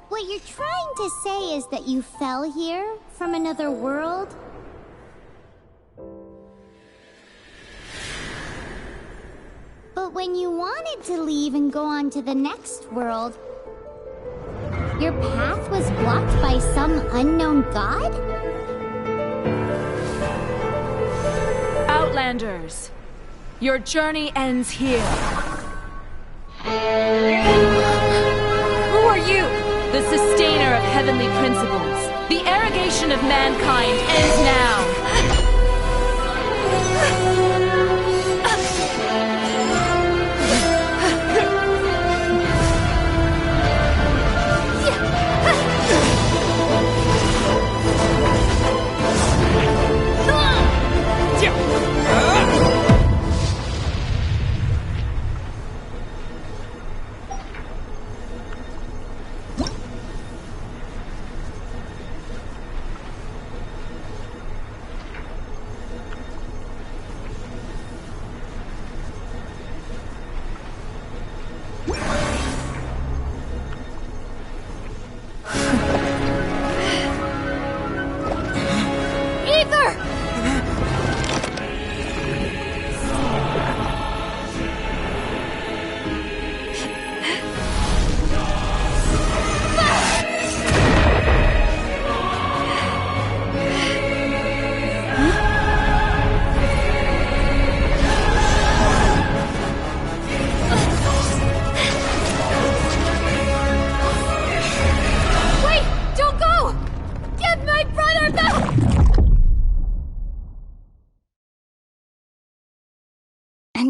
What you're trying to say is that you fell here from another world? But when you wanted to leave and go on to the next world, your path was blocked by some unknown god? Outlanders, your journey ends here. Who are you? The sustainer of heavenly principles. The arrogation of mankind ends now.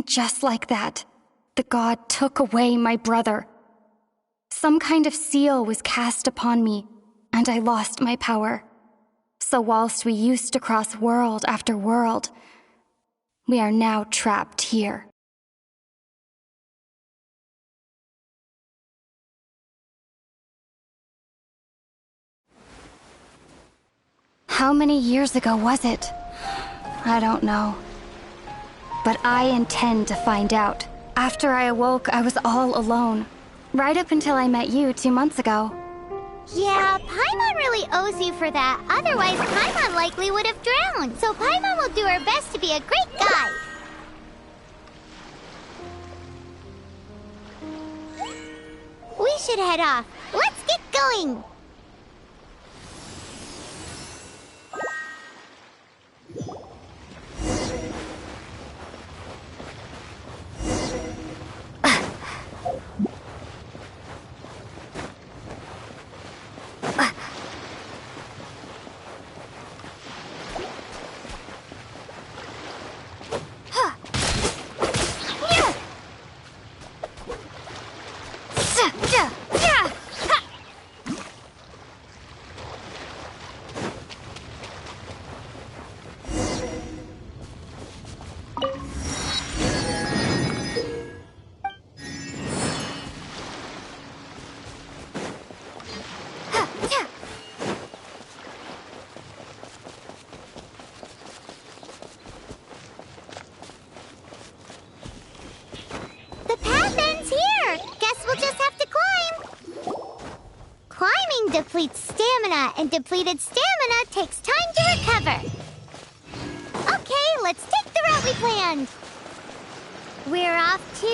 Just like that, the god took away my brother. Some kind of seal was cast upon me, and I lost my power. So whilst we used to cross world after world, we are now trapped here. How many years ago was it? I don't know. But I intend to find out. After I awoke, I was all alone. Right up until I met you 2 months ago. Yeah, Paimon really owes you for that. Otherwise, Paimon likely would have drowned. So Paimon will do her best to be a great guide. We should head off. Let's get going! Depletes stamina, and depleted stamina takes time to recover. Okay, let's take the route we planned. We're off to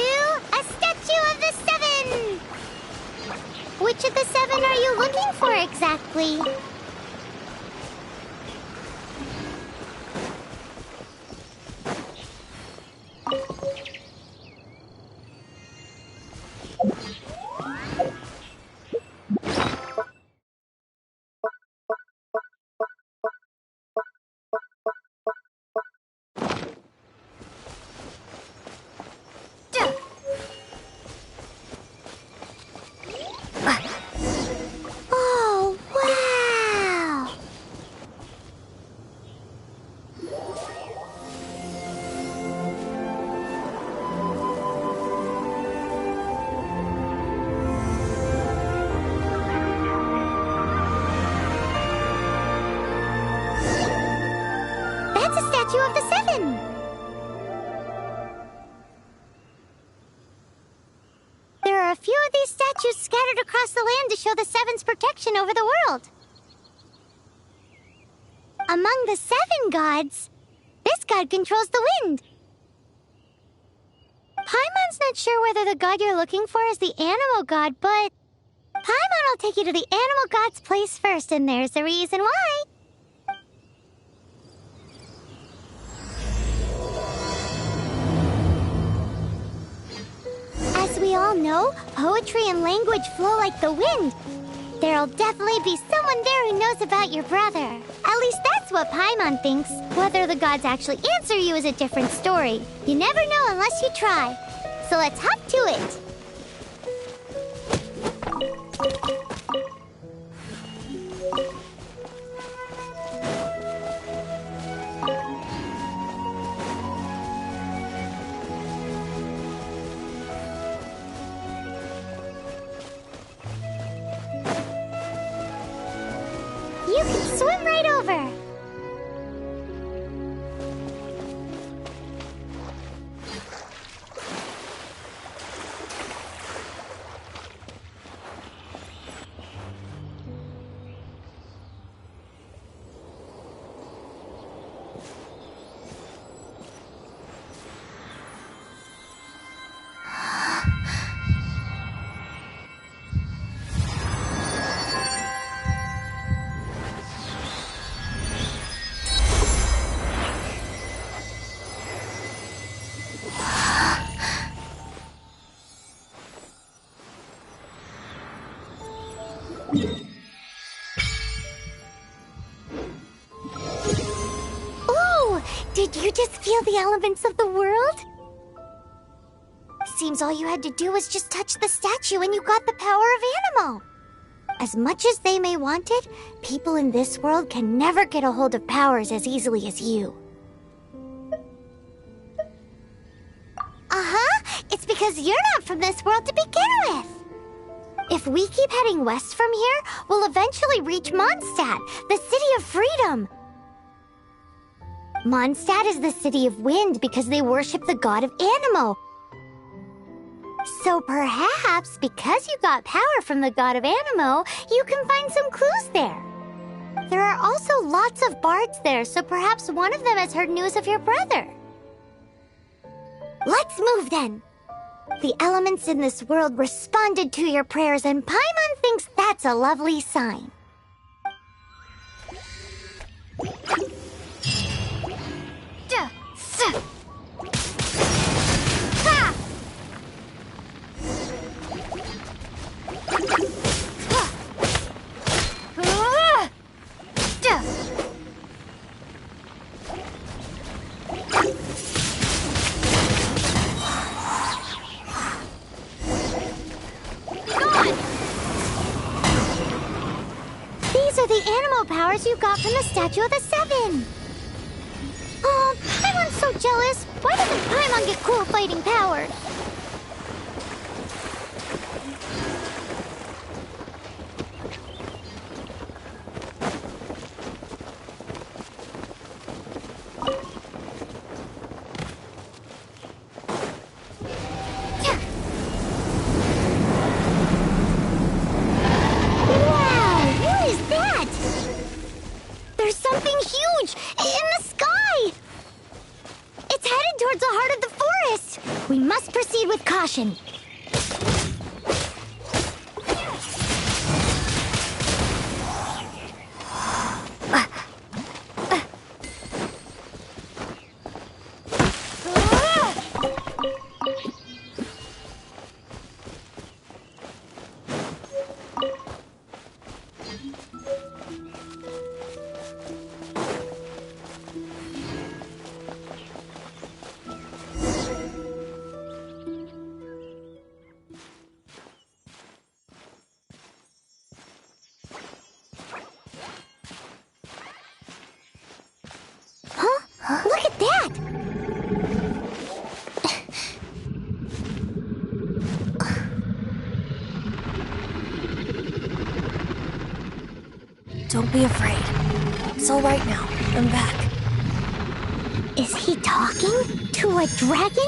a Statue of the Seven. Which of the 7 are you looking for exactly? wandered across the land to show the Seven's protection over the world. Among the 7 gods, this god controls the wind. Paimon's not sure whether the god you're looking for is the animal god, but Paimon will take you to the animal god's place first, and there's the reason why. As we all know, poetry and language flow like the wind. There'll definitely be someone there who knows about your brother. At least that's what Paimon thinks. Whether the gods actually answer you is a different story. You never know unless you try. So let's hop to it. You can swim right over. Ooh! Did you just feel the elements of the world? Seems all you had to do was just touch the statue and you got the power of Animo. As much as they may want it, people in this world can never get a hold of powers as easily as you. Uh-huh! It's because you're not from this world to begin with! If we keep heading west from here, we'll eventually reach Mondstadt, the city of freedom. Mondstadt is the city of wind because they worship the god of Animo. So perhaps, because you got power from the god of Animo, you can find some clues there. There are also lots of bards there, so perhaps one of them has heard news of your brother. Let's move then. The elements in this world responded to your prayers, and Paimon thinks that's a lovely sign. These are the animal powers you got from the Statue of the Seven. Oh, Paimon's so jealous. Why doesn't Paimon get cool fighting powers? There's something huge in the sky! It's headed towards the heart of the forest! We must proceed with caution. Look at that! Don't be afraid. It's all right now. I'm back. Is he talking to a dragon?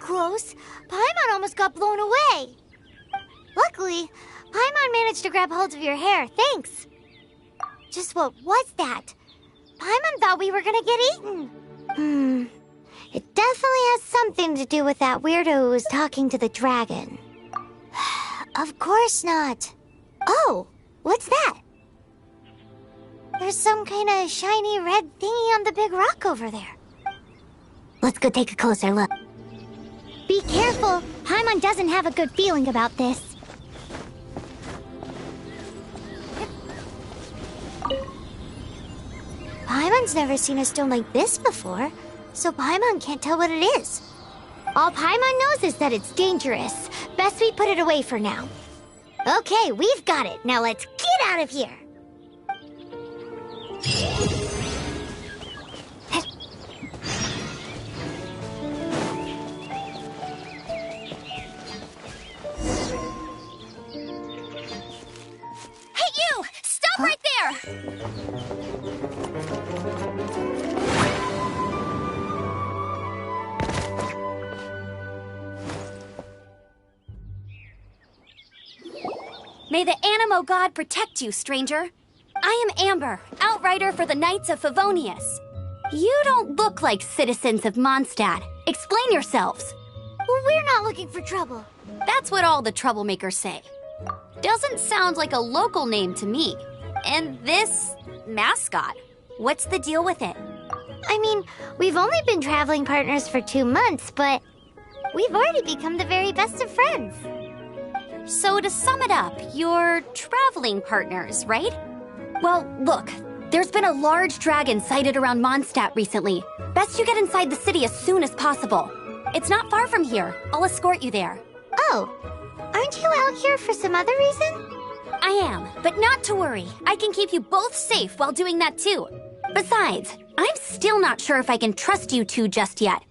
close. Paimon almost got blown away. Luckily, Paimon managed to grab hold of your hair. Thanks. Just what was that? Paimon thought we were gonna get eaten. It definitely has something to do with that weirdo who was talking to the dragon. Of course not. Oh, what's that? There's some kind of shiny red thingy on the big rock over there. Let's go take a closer look. Be careful. Paimon doesn't have a good feeling about this. Paimon's never seen a stone like this before, so Paimon can't tell what it is. All Paimon knows is that it's dangerous. Best we put it away for now. Okay, we've got it. Now let's get out of here. Hey, you! Stop right there! May the Animo God protect you, stranger. I am Amber, outrider for the Knights of Favonius. You don't look like citizens of Mondstadt. Explain yourselves. Well, we're not looking for trouble. That's what all the troublemakers say. Doesn't sound like a local name to me. And this mascot, what's the deal with it? I mean, we've only been traveling partners for 2 months, but we've already become the very best of friends. So to sum it up, you're traveling partners, right? Well, look, there's been a large dragon sighted around Mondstadt recently. Best you get inside the city as soon as possible. It's not far from here. I'll escort you there. Oh, aren't you out here for some other reason? I am, but not to worry. I can keep you both safe while doing that too. Besides, I'm still not sure if I can trust you two just yet.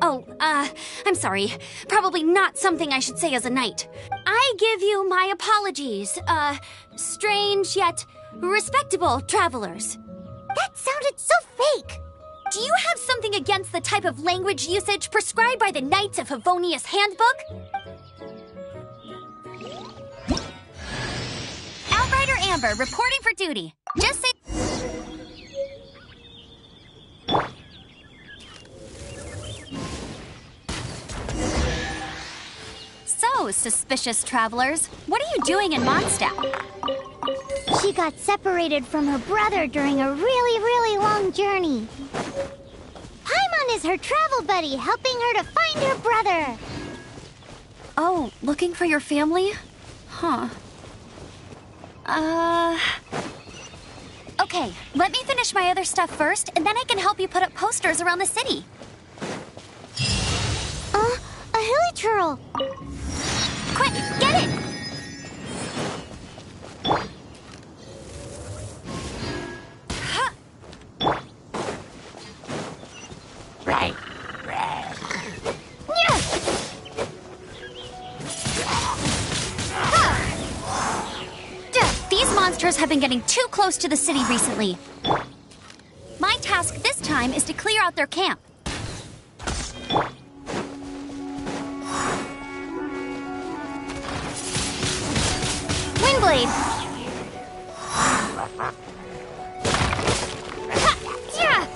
Oh, I'm sorry. Probably not something I should say as a knight. I give you my apologies, strange yet respectable travelers. That sounded so fake. Do you have something against the type of language usage prescribed by the Knights of Favonius Handbook? Outrider Amber reporting for duty. Just say... So, suspicious travelers, what are you doing in Mondstadt? She got separated from her brother during a really long journey. Paimon is her travel buddy, helping her to find her brother. Oh, looking for your family? Huh. Okay, let me finish my other stuff first, and then I can help you put up posters around the city. A hilly churl. Quick, get it! These monsters have been getting too close to the city recently. My task this time is to clear out their camp. Windblade! Ha! Yeah!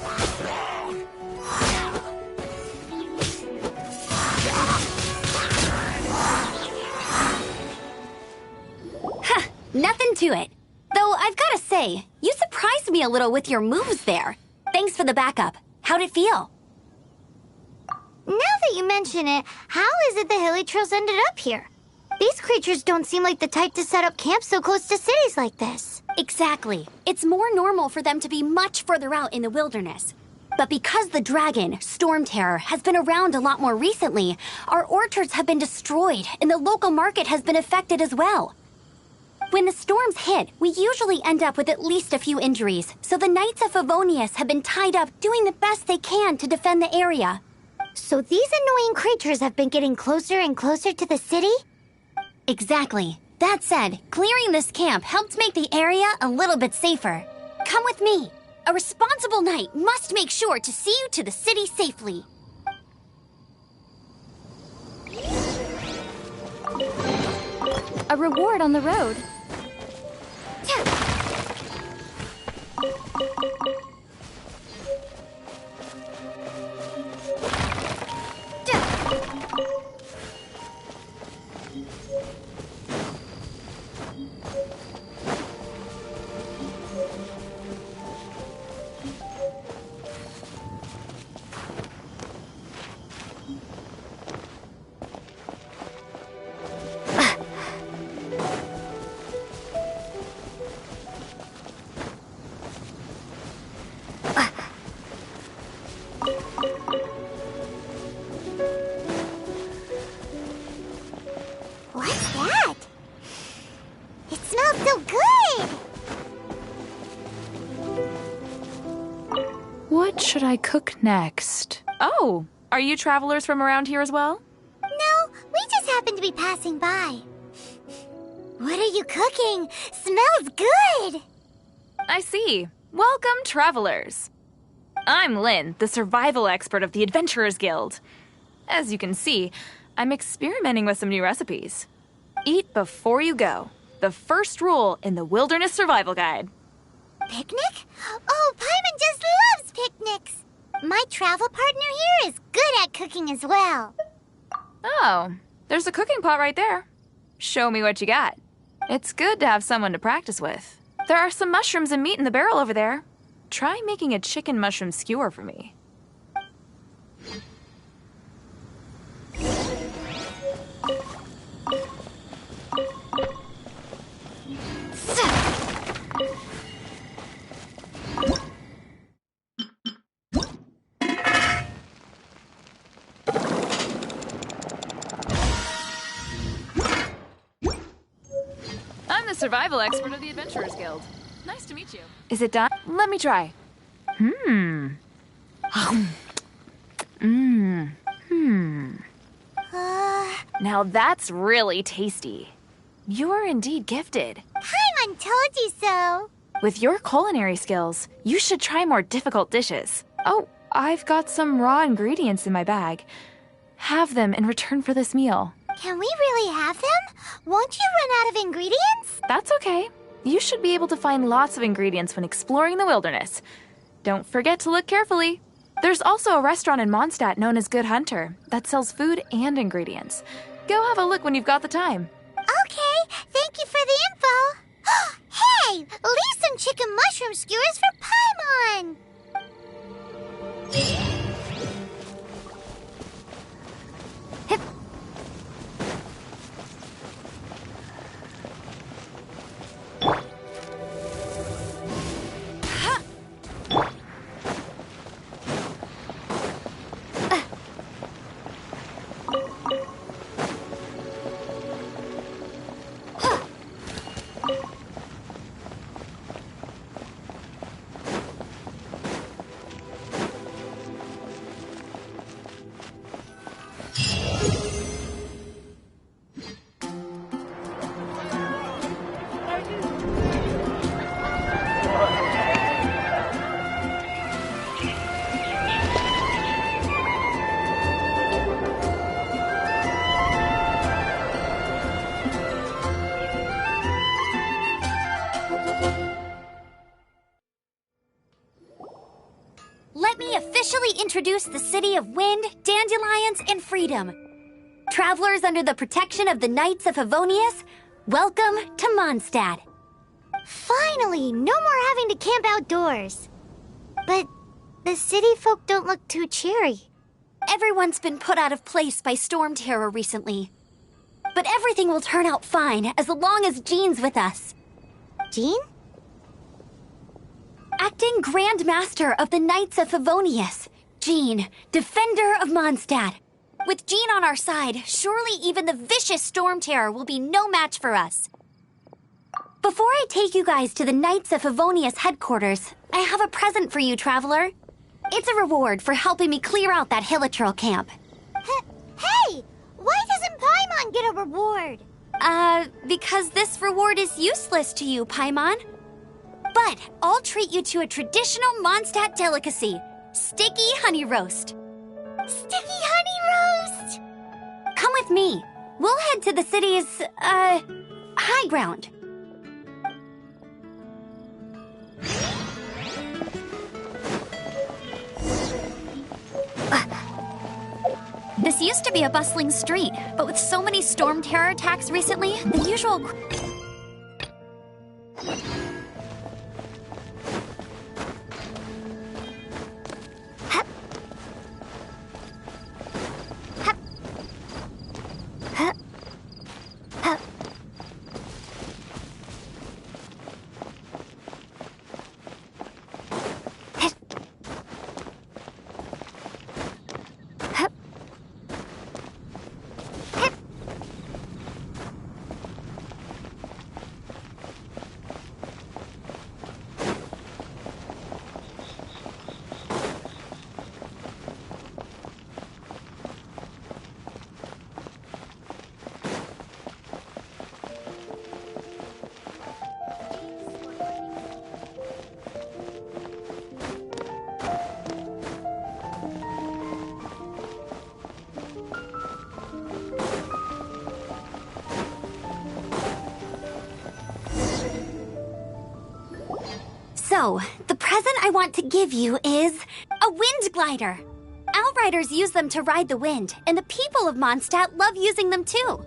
Huh, nothing to it. Though I've gotta say, you surprised me a little with your moves there. Thanks for the backup. How'd it feel? Now that you mention it, how is it the hilly trails ended up here? These creatures don't seem like the type to set up camp so close to cities like this. Exactly. It's more normal for them to be much further out in the wilderness. But because the dragon, Storm Terror, has been around a lot more recently, our orchards have been destroyed and the local market has been affected as well. When the storms hit, we usually end up with at least a few injuries, so the Knights of Favonius have been tied up doing the best they can to defend the area. So these annoying creatures have been getting closer and closer to the city? Exactly. That said, clearing this camp helped make the area a little bit safer. Come with me. A responsible knight must make sure to see you to the city safely. A reward on the road. What's that? It smells so good! What should I cook next? Oh, are you travelers from around here as well? No, we just happened to be passing by. What are you cooking? Smells good! I see. Welcome, travelers. I'm Lynn, the survival expert of the Adventurers Guild. As you can see, I'm experimenting with some new recipes. Eat before you go. The first rule in the Wilderness Survival Guide. Picnic? Oh, Paimon just loves picnics! My travel partner here is good at cooking as well. Oh, there's a cooking pot right there. Show me what you got. It's good to have someone to practice with. There are some mushrooms and meat in the barrel over there. Try making a chicken mushroom skewer for me. I'm the survival expert of the Adventurers Guild. Nice to meet you. Is it done? Let me try. Now that's really tasty. You're indeed gifted. Paimon told you so. With your culinary skills, you should try more difficult dishes. Oh, I've got some raw ingredients in my bag. Have them in return for this meal. Can we really have them? Won't you run out of ingredients? That's okay. You should be able to find lots of ingredients when exploring the wilderness. Don't forget to look carefully. There's also a restaurant in Mondstadt known as Good Hunter that sells food and ingredients. Go have a look when you've got the time. Okay, thank you for the info. Hey, leave some chicken mushroom skewers for Paimon. Let me officially introduce the city of wind, dandelions, and freedom. Travelers under the protection of the Knights of Favonius, welcome to Mondstadt. Finally, no more having to camp outdoors. But the city folk don't look too cheery. Everyone's been put out of place by storm terror recently. But everything will turn out fine as long as Jean's with us. Jean? Acting Grand Master of the Knights of Favonius, Jean, Defender of Mondstadt. With Jean on our side, surely even the vicious storm terror will be no match for us. Before I take you guys to the Knights of Favonius headquarters, I have a present for you, traveler. It's a reward for helping me clear out that Hilichurl camp. Hey! Why doesn't Paimon get a reward? Because this reward is useless to you, Paimon. But I'll treat you to a traditional Mondstadt delicacy, sticky honey roast. Sticky honey roast! Come with me. We'll head to the city's, high ground. This used to be a bustling street, but with so many storm terror attacks recently, the usual... So, the present I want to give you is a wind glider. Outriders use them to ride the wind, and the people of Mondstadt love using them too.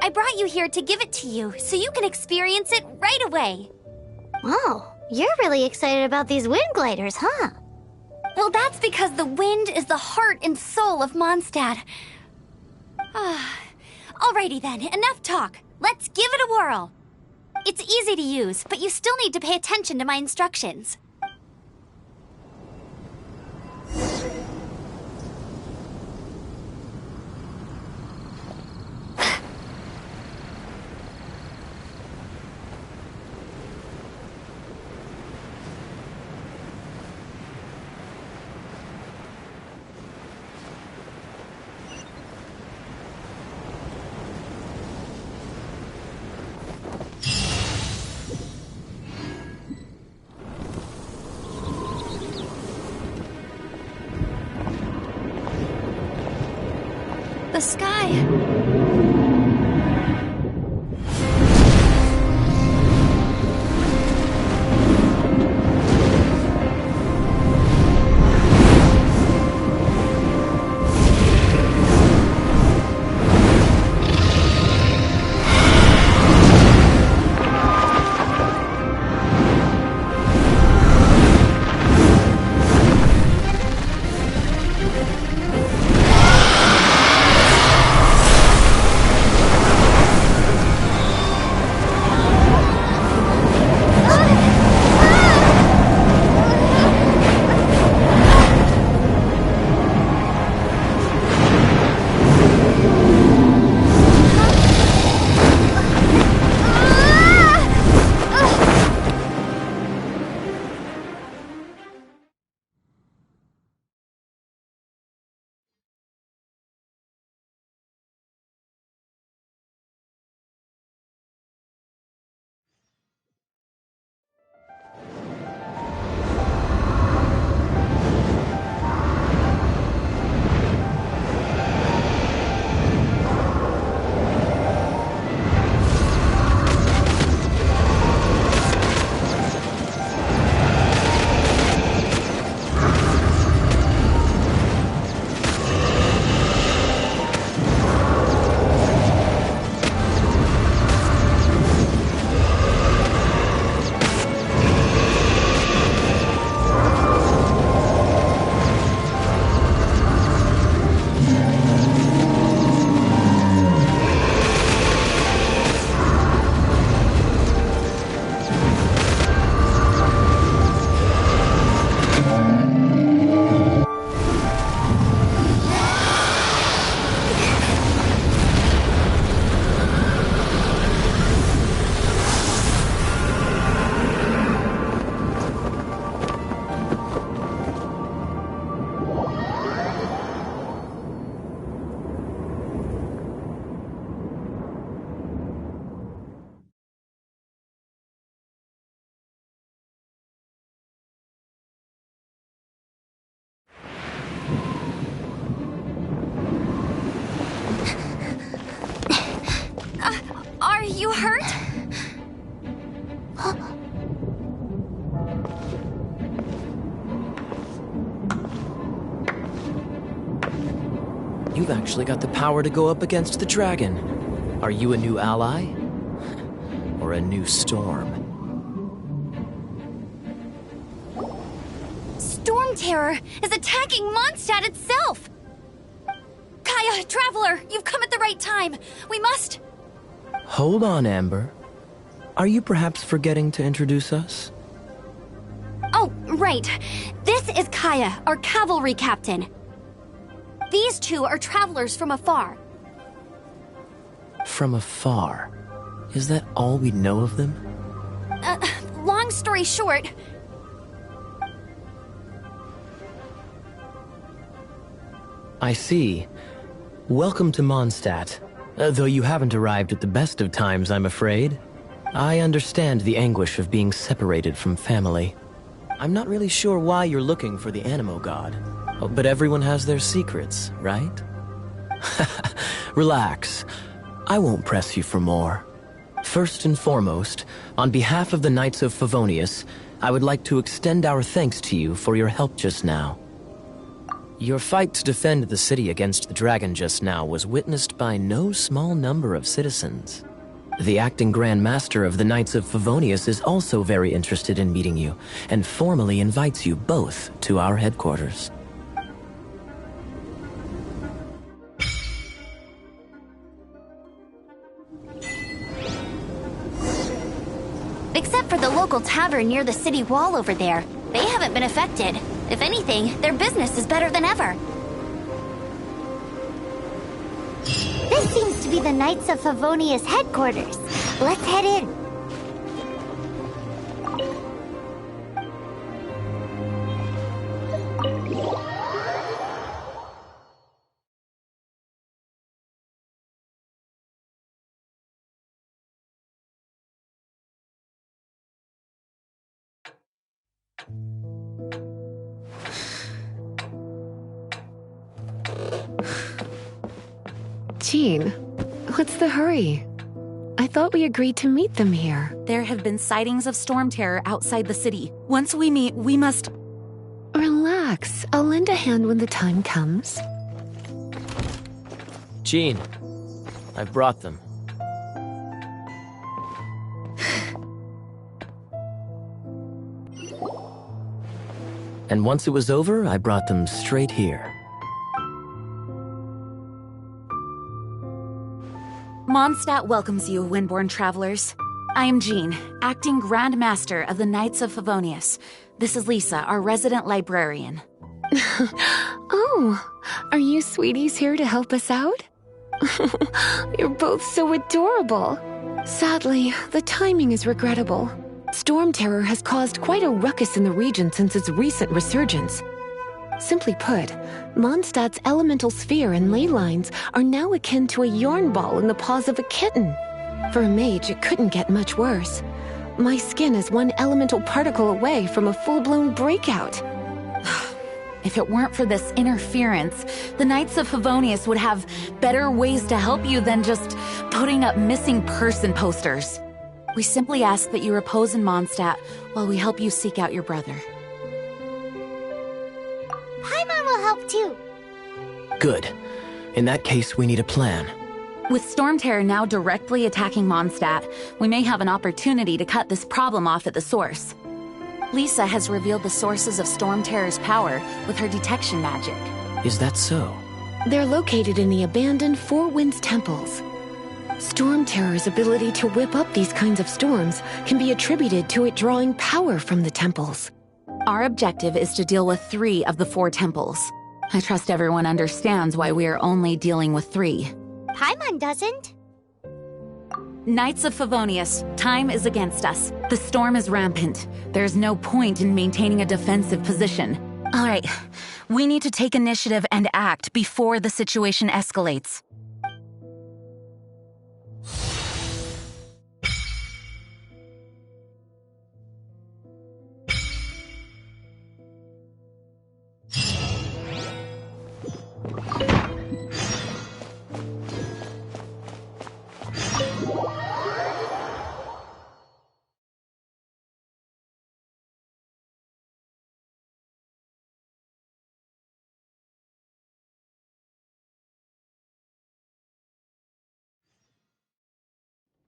I brought you here to give it to you, so you can experience it right away. Oh, you're really excited about these wind gliders, huh? Well, that's because the wind is the heart and soul of Mondstadt. Alrighty then, enough talk. Let's give it a whirl. It's easy to use, but you still need to pay attention to my instructions. The sky... Are you hurt? You've actually got the power to go up against the dragon. Are you a new ally? Or a new storm? Storm Terror is attacking Mondstadt itself! Kaya, Traveler, you've come at the right time. We must... Hold on, Amber. Are you perhaps forgetting to introduce us? Oh, right. This is Kaya, our cavalry captain. These two are travelers from afar. From afar? Is that all we know of them? Long story short... I see. Welcome to Mondstadt. Though you haven't arrived at the best of times, I'm afraid. I understand the anguish of being separated from family. I'm not really sure why you're looking for the Animo God. But everyone has their secrets, right? Relax. I won't press you for more. First and foremost, on behalf of the Knights of Favonius, I would like to extend our thanks to you for your help just now. Your fight to defend the city against the dragon just now was witnessed by no small number of citizens. The acting Grand Master of the Knights of Favonius is also very interested in meeting you, and formally invites you both to our headquarters. Except for the local tavern near the city wall over there. They haven't been affected. If anything, their business is better than ever. This seems to be the Knights of Favonius headquarters. Let's head in. Jean, what's the hurry? I thought we agreed to meet them here. There have been sightings of storm terror outside the city. Once we meet, we must... Relax. I'll lend a hand when the time comes. Jean, I've brought them. And once it was over, I brought them straight here. Mondstadt welcomes you, Windborn travelers. I am Jean, acting Grand Master of the Knights of Favonius. This is Lisa, our resident librarian. Oh, are you sweeties here to help us out? You're both so adorable. Sadly, the timing is regrettable. Storm Terror has caused quite a ruckus in the region since its recent resurgence. Simply put, Mondstadt's elemental sphere and ley lines are now akin to a yarn ball in the paws of a kitten. For a mage, it couldn't get much worse. My skin is one elemental particle away from a full-blown breakout. If it weren't for this interference, the Knights of Favonius would have better ways to help you than just putting up missing person posters. We simply ask that you repose in Mondstadt while we help you seek out your brother. Paimon will help too. Good. In that case, we need a plan. With Storm Terror now directly attacking Mondstadt, we may have an opportunity to cut this problem off at the source. Lisa has revealed the sources of Storm Terror's power with her detection magic. Is that so? They're located in the abandoned Four Winds temples. Storm Terror's ability to whip up these kinds of storms can be attributed to it drawing power from the temples. Our objective is to deal with 3 of the 4 temples. I trust everyone understands why we are only dealing with 3. Paimon doesn't. Knights of Favonius, time is against us. The storm is rampant. There's no point in maintaining a defensive position. All right, we need to take initiative and act before the situation escalates.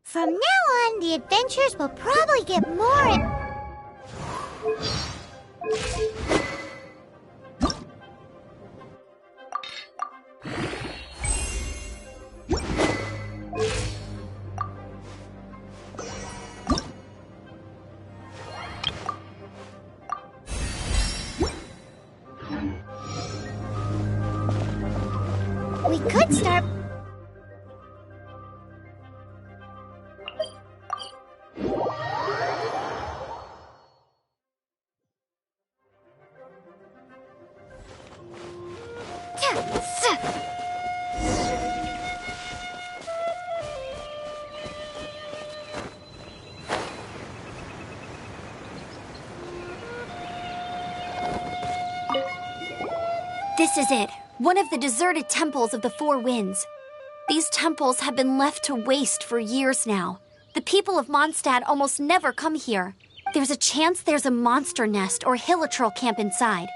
From now on, the adventures will probably get more... We could start... This is it. One of the deserted temples of the Four Winds. These temples have been left to waste for years now. The people of Mondstadt almost never come here. There's a chance there's a monster nest or hilitrol camp inside.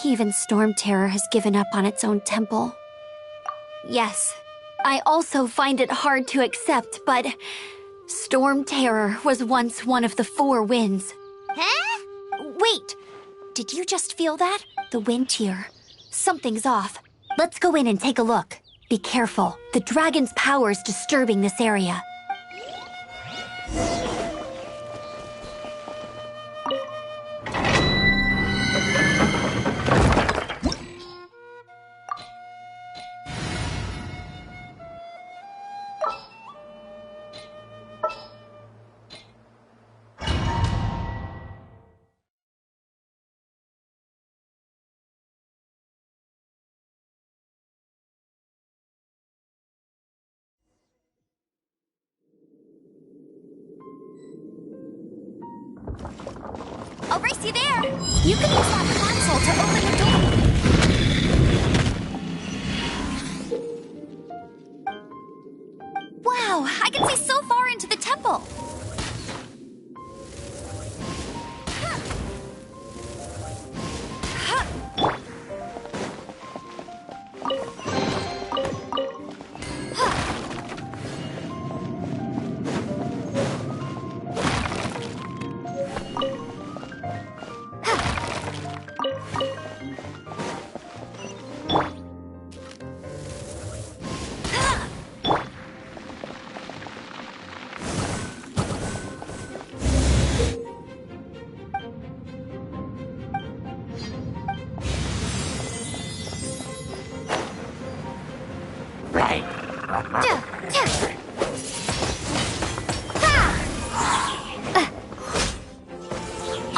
Even Storm Terror has given up on its own temple. Yes, I also find it hard to accept, but Storm Terror was once one of the Four Winds. Huh? Wait, did you just feel that? The wind here. Something's off. Let's go in and take a look. Be careful. The dragon's power is disturbing this area. I'll race you there. You can use that console to open the door. Wow, I can see so far into the temple.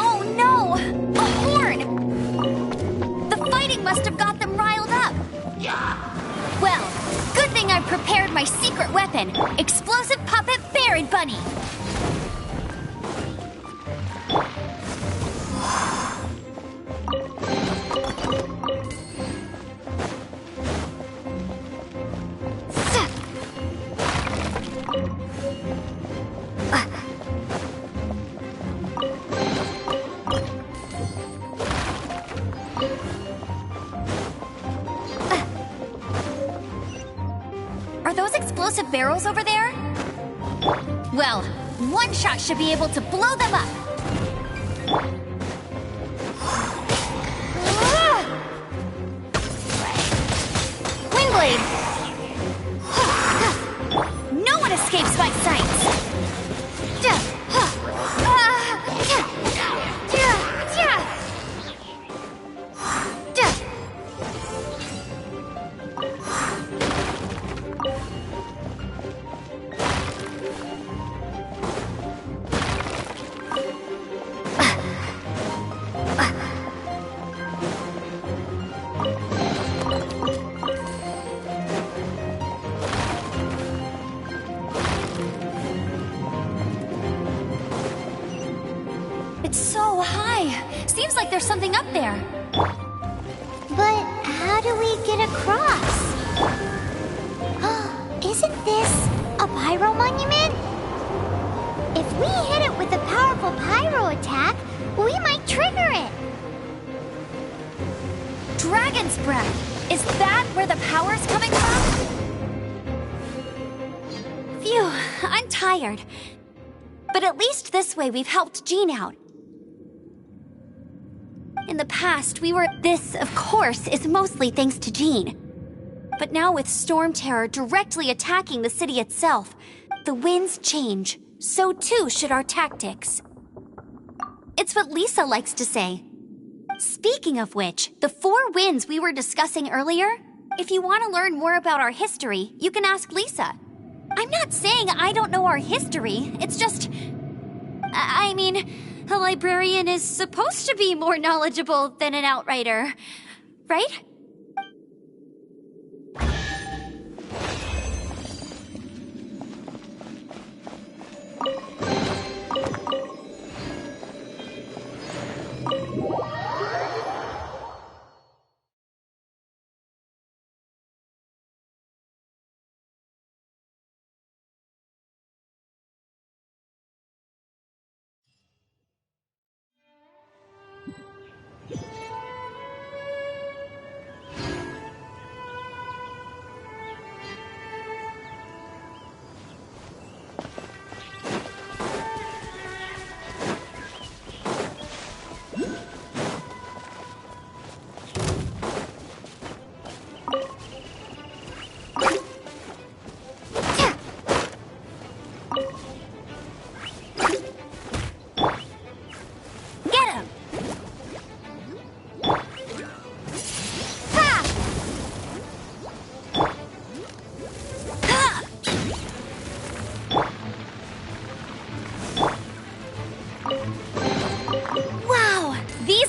Oh no! A horn! The fighting must have got them riled up. Well, good thing I prepared my secret weapon, explosive puppet Barrett Bunny. Are those explosive barrels over there? Well, one shot should be able to blow them up. Windblade! No one escapes my sights! It's so high. Seems like there's something up there. But how do we get across? Isn't this a pyro monument? If we hit it with a powerful pyro attack, we might trigger it. Dragon's breath. Is that where the power's coming from? Phew, I'm tired. tired. But at least this way we've helped Jean out. In the past, This, of course, is mostly thanks to Jean. But now with Storm Terror directly attacking the city itself, the winds change. So too should our tactics. It's what Lisa likes to say. Speaking of which, the 4 winds we were discussing earlier, if you want to learn more about our history, you can ask Lisa. I'm not saying I don't know our history, it's just... I mean, a librarian is supposed to be more knowledgeable than an outrider, right?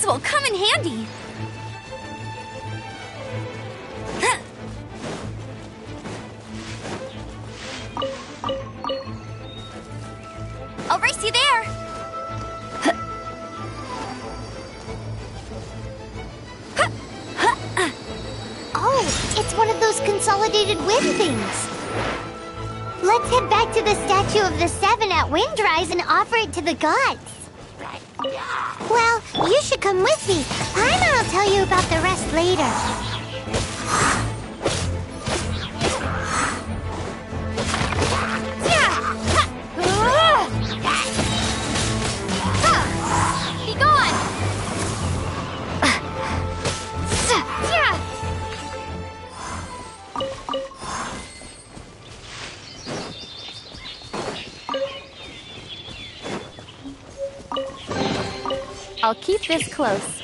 Will come in handy. I'll race you there. Oh, it's one of those consolidated wind things. Let's head back to the statue of the 7 at Windrise and offer it to the gods. Well, you should come with me. Paimon will tell you about the rest later. Be gone! I'll keep this close.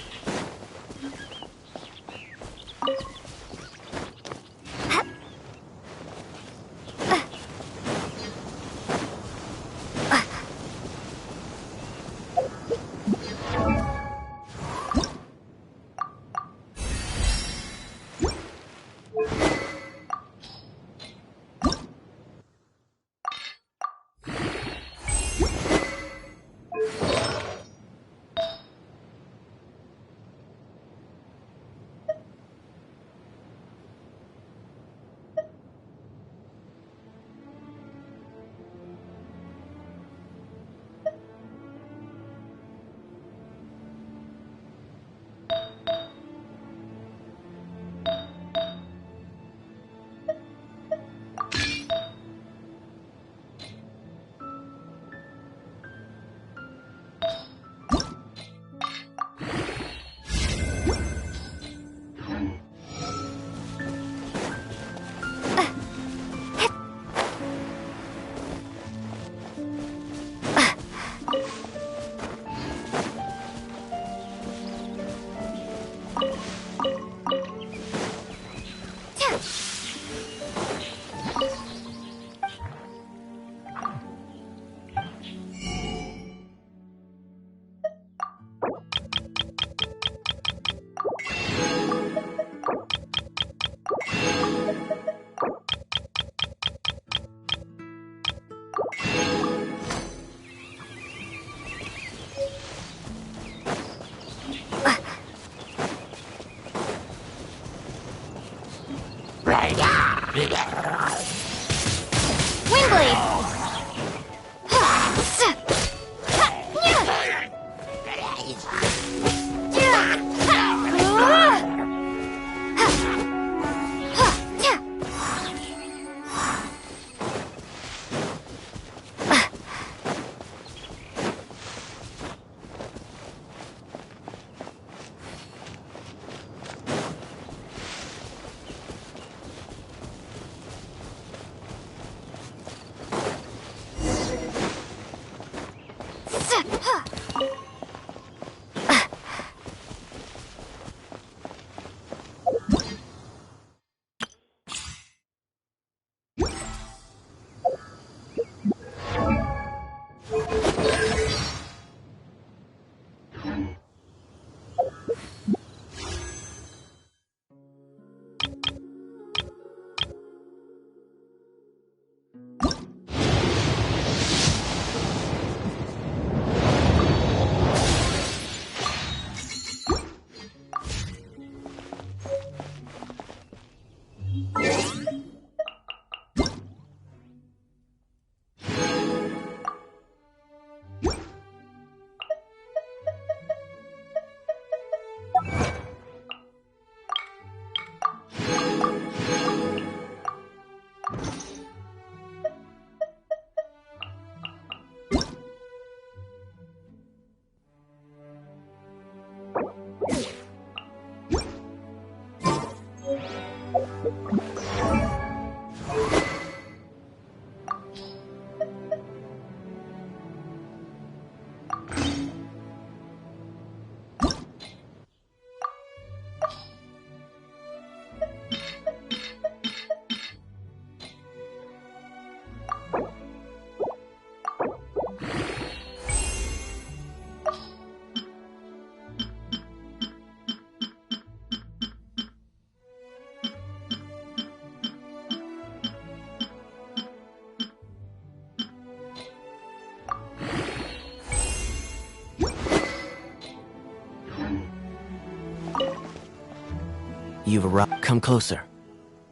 You've arrived. Come closer.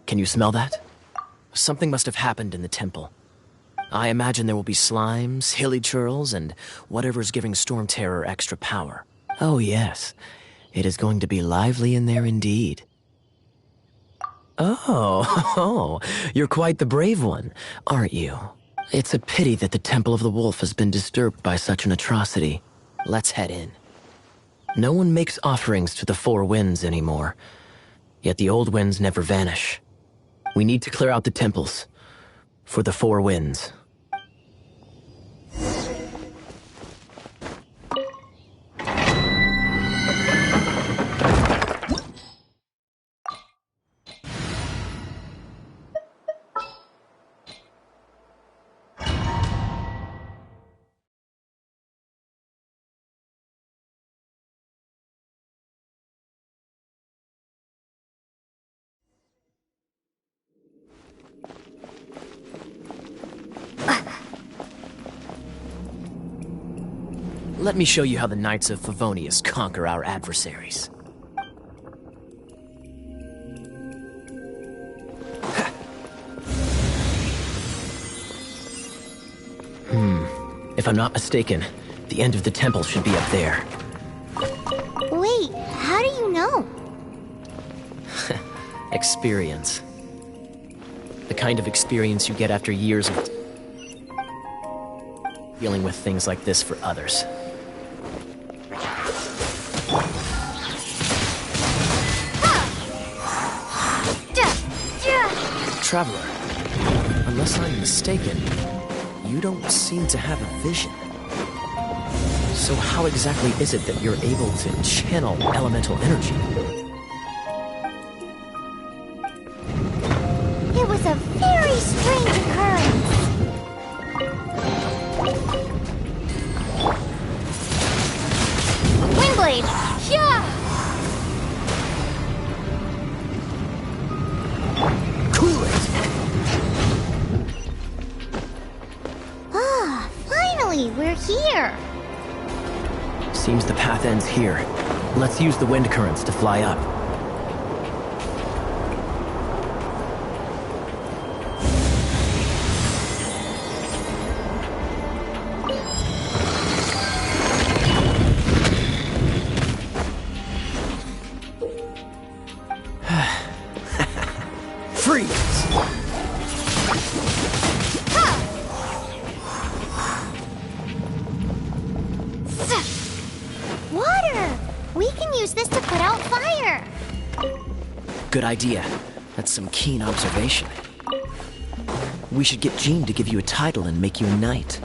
Can you smell that? Something must have happened in the temple. I imagine there will be slimes, hilly churls, and whatever's giving Storm Terror extra power. Oh yes, it is going to be lively in there indeed. Oh, you're quite the brave one, aren't you? It's a pity that the Temple of the Wolf has been disturbed by such an atrocity. Let's head in. No one makes offerings to the Four Winds anymore. Yet the old winds never vanish. We need to clear out the temples. For the Four Winds. Let me show you how the Knights of Favonius conquer our adversaries. If I'm not mistaken, the end of the temple should be up there. Wait, how do you know? Experience. The kind of experience you get after years of dealing with things like this for others. Traveler, unless I'm mistaken, you don't seem to have a vision. So how exactly is it that you're able to channel elemental energy? It was a very strange occurrence. Windblade! Yeah! Cool it! Ah, finally, we're here. Seems the path ends here. Let's use the wind currents to fly up. Freeze! Water! We can use this to put out fire. Good idea. That's some keen observation. We should get Jean to give you a title and make you a knight.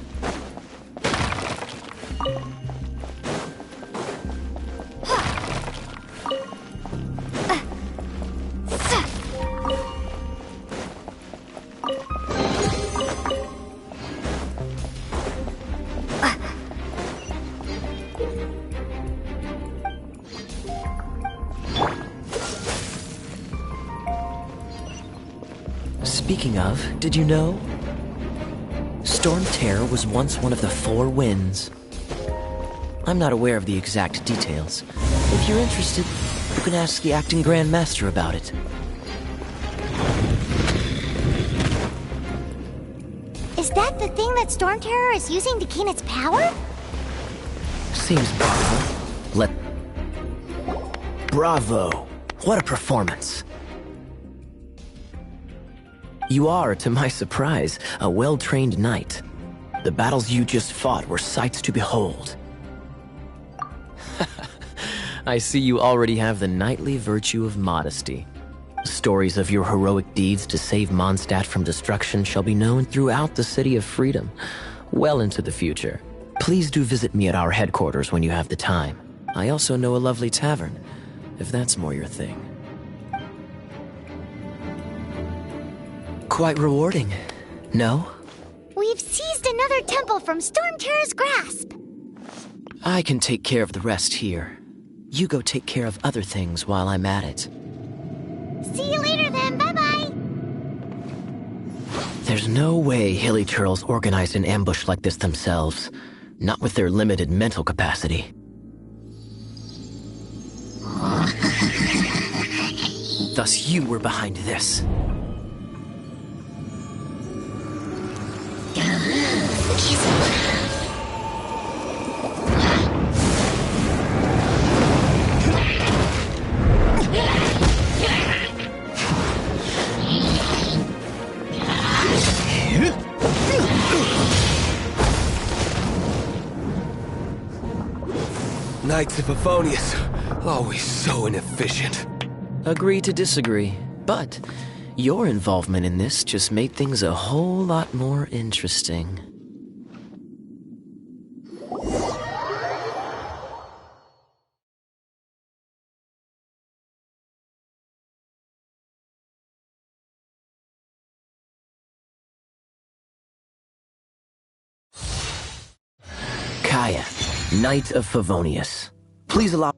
Speaking of, did you know? Storm Terror was once one of the Four Winds. I'm not aware of the exact details. If you're interested, you can ask the acting Grand Master about it. Is that the thing that Storm Terror is using to gain its power? Seems possible. Bravo! What a performance! You are, to my surprise, a well-trained knight. The battles you just fought were sights to behold. I see you already have the knightly virtue of modesty. Stories of your heroic deeds to save Mondstadt from destruction shall be known throughout the City of Freedom, well into the future. Please do visit me at our headquarters when you have the time. I also know a lovely tavern, if that's more your thing. Quite rewarding, no? We've seized another temple from Storm Terror's grasp. I can take care of the rest here. You go take care of other things while I'm at it. See you later then, bye-bye! There's no way Hilly Turtles organized an ambush like this themselves. Not with their limited mental capacity. Thus you were behind this. Knights of Favonius, always so inefficient. Agree to disagree, but your involvement in this just made things a whole lot more interesting. Kaya, Knight of Favonius. Please allow...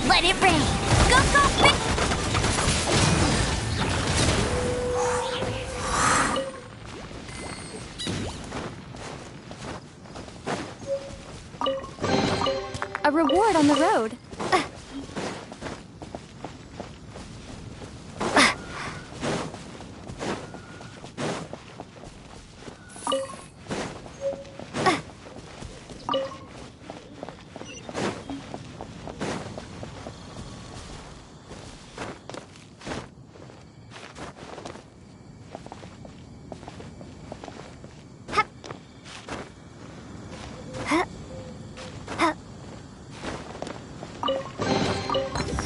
Let it rain! Go, go, big! A reward on the road.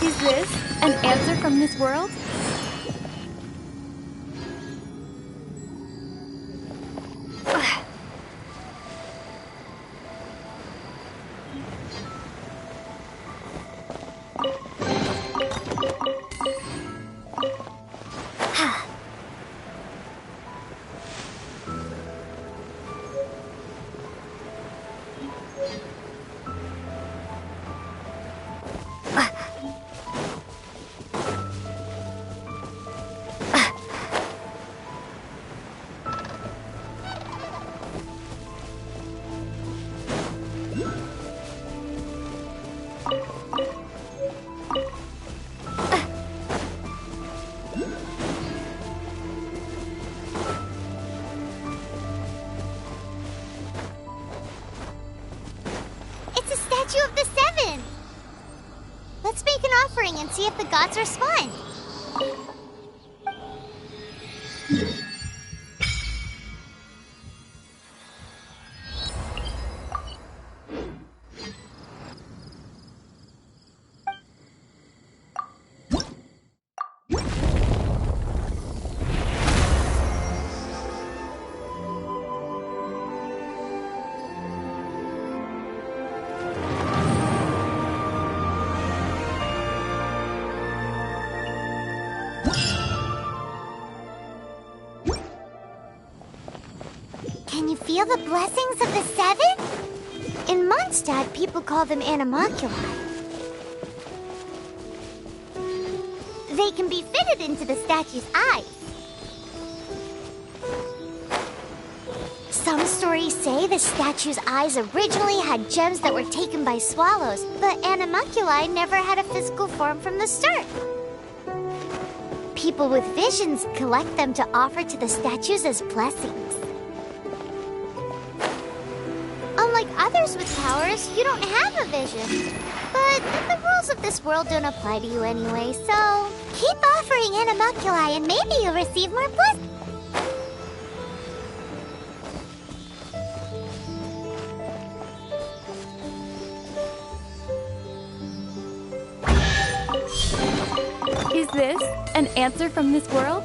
Is this an answer from this world? It's a statue of the Seven! Let's make an offering and see if the gods respond. Can you feel the blessings of the Seven? In Mondstadt, people call them animalculi. They can be fitted into the statue's eyes. Some stories say the statue's eyes originally had gems that were taken by swallows, but animalculi never had a physical form from the start. People with visions collect them to offer to the statues as blessings. Unlike others with powers, you don't have a vision. But the rules of this world don't apply to you anyway, so keep offering animalculi and maybe you'll receive more blessings. Is this an answer from this world?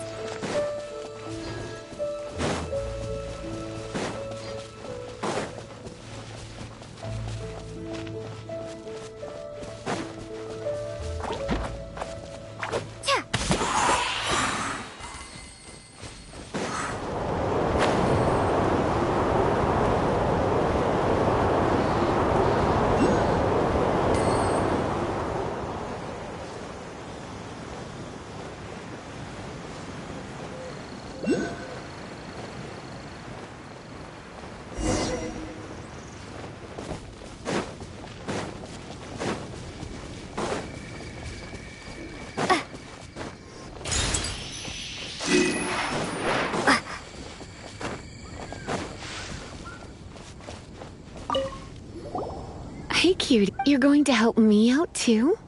Hey, cute. You're going to help me out, too?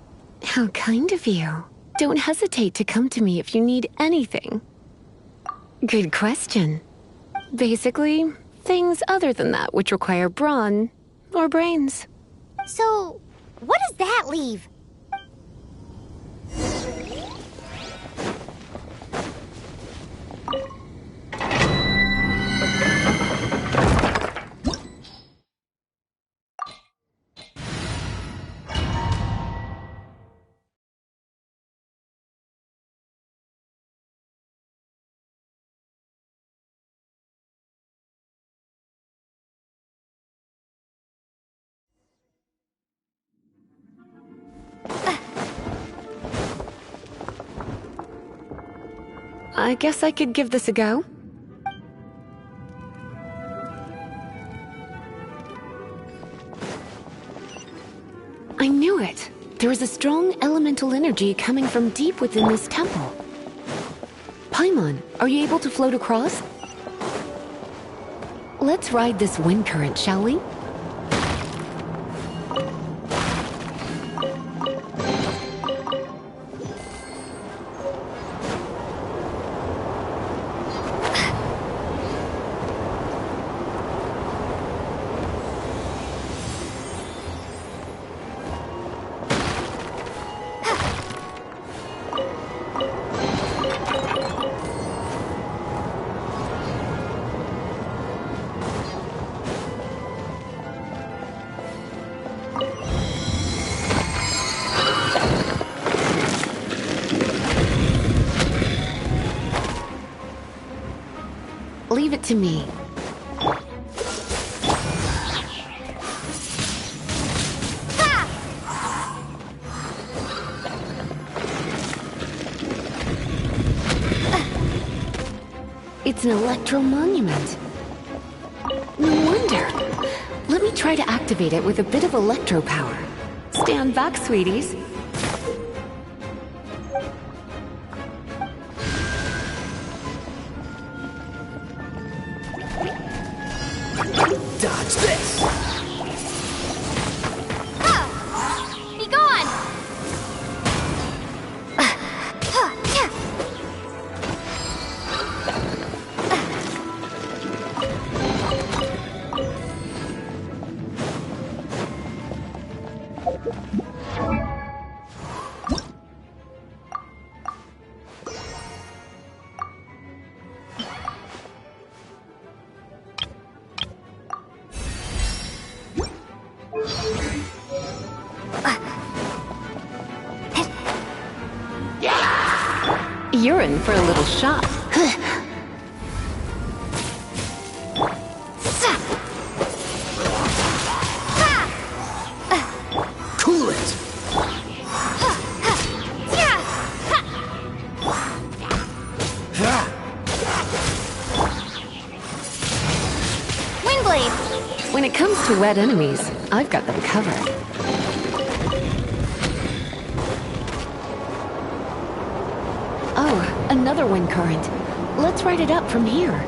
How kind of you. Don't hesitate to come to me if you need anything. Good question. Basically, things other than that which require brawn or brains. So, what does that leave? I guess I could give this a go. I knew it. There is a strong elemental energy coming from deep within this temple. Paimon, are you able to float across? Let's ride this wind current, shall we? Leave it to me. It's an electro monument. No wonder. Let me try to activate it with a bit of electro power. Stand back, sweeties. Dodge this! Be gone! You're in for a little shock. Cool it! Keyblade! When it comes to wet enemies, I've got them covered. Oh, another wind current. Let's ride it up from here.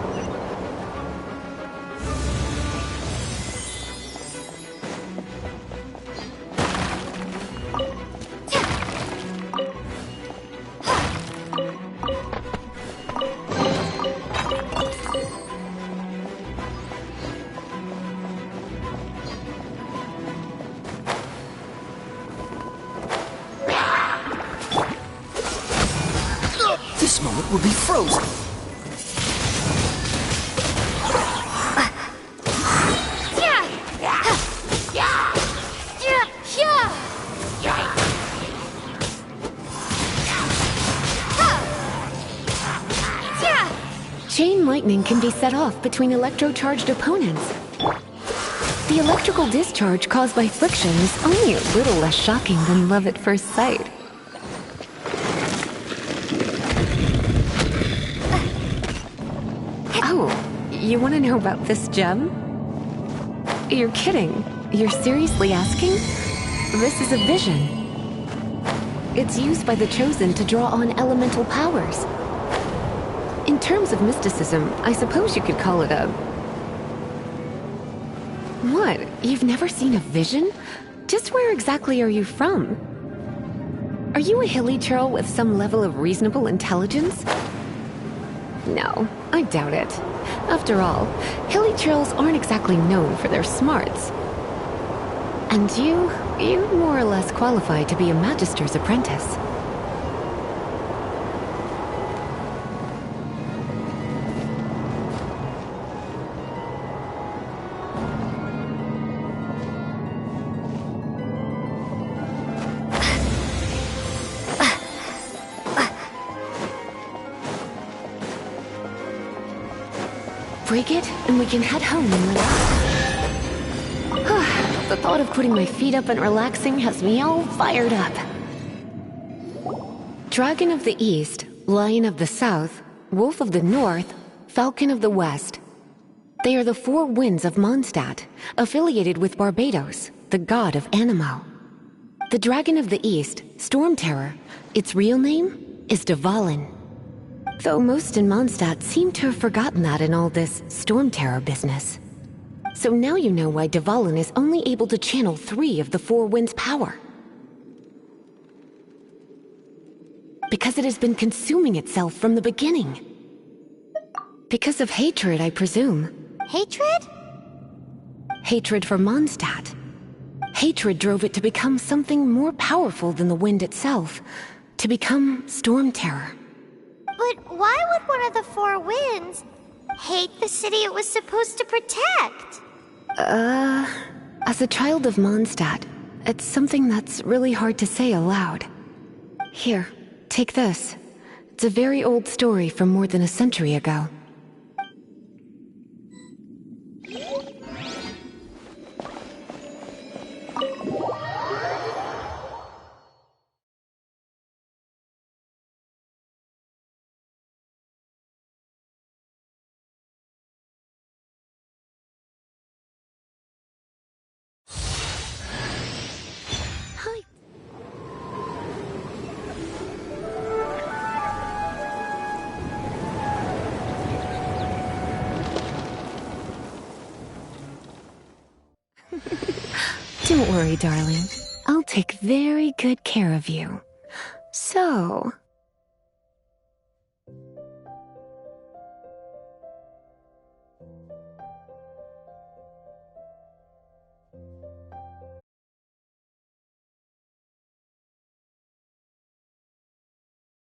This moment will be frozen. Chain lightning can be set off between electro-charged opponents. The electrical discharge caused by friction is only a little less shocking than love at first sight. Oh, you want to know about this gem? You're kidding. You're seriously asking? This is a vision. It's used by the Chosen to draw on elemental powers. In terms of mysticism, I suppose you could call it a... What? You've never seen a vision? Just where exactly are you from? Are you a hilly churl with some level of reasonable intelligence? No, I doubt it. After all, hilly churls aren't exactly known for their smarts. And you're more or less qualified to be a magister's apprentice. Break it, and we can head home and relax. The thought of putting my feet up and relaxing has me all fired up. Dragon of the East, Lion of the South, Wolf of the North, Falcon of the West. They are the four winds of Mondstadt, affiliated with Barbados, the god of Anemo. The Dragon of the East, Storm Terror, its real name is Dvalin. Though most in Mondstadt seem to have forgotten that in all this Storm Terror business. So now you know why Dvalin is only able to channel 3 of the four winds' power. Because it has been consuming itself from the beginning. Because of hatred, I presume. Hatred? Hatred for Mondstadt. Hatred drove it to become something more powerful than the wind itself. To become Storm Terror. But why would one of the four winds hate the city it was supposed to protect? As a child of Mondstadt, it's something that's really hard to say aloud. Here, take this. It's a very old story from more than a century ago. Don't worry, darling. I'll take very good care of you. So,